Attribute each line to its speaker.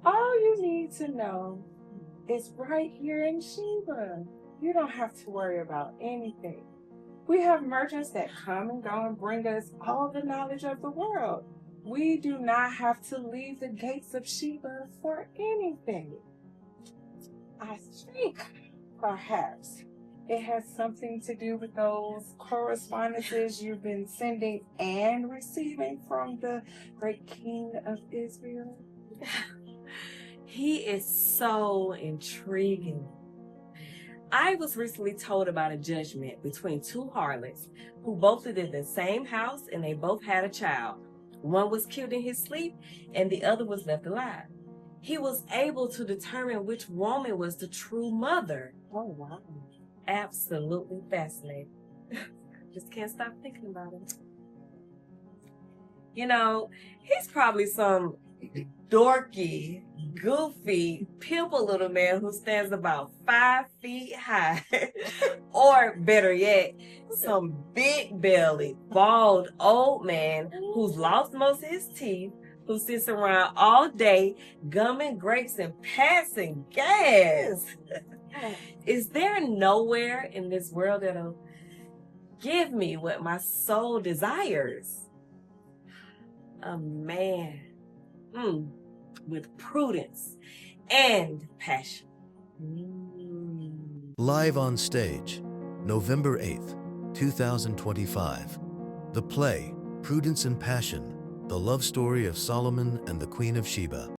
Speaker 1: All you need to know is right here in Sheba. You don't have to worry about anything. We have merchants that come and go and bring us all the knowledge of the world. We do not have to leave the gates of Sheba for anything. I think perhaps it has something to do with those correspondences you've been sending and receiving from the great King of Israel.
Speaker 2: He is so intriguing. I was recently told about a judgment between two harlots who both lived in the same house and they both had a child. One was killed in his sleep and the other was left alive. He was able to determine which woman was the true mother.
Speaker 1: Oh, wow.
Speaker 2: Absolutely fascinating. Just can't stop thinking about it. You know, he's probably some dorky, goofy, pimple little man who stands about 5 feet high. Or better yet, some big belly, bald old man who's lost most of his teeth, who sits around all day gumming grapes and passing gas. Is there nowhere in this world that'll give me what my soul desires? A man with prudence and passion.
Speaker 3: Live on stage, November 8th, 2025. The play, Prudence and Passion, the love story of Solomon and the Queen of Sheba.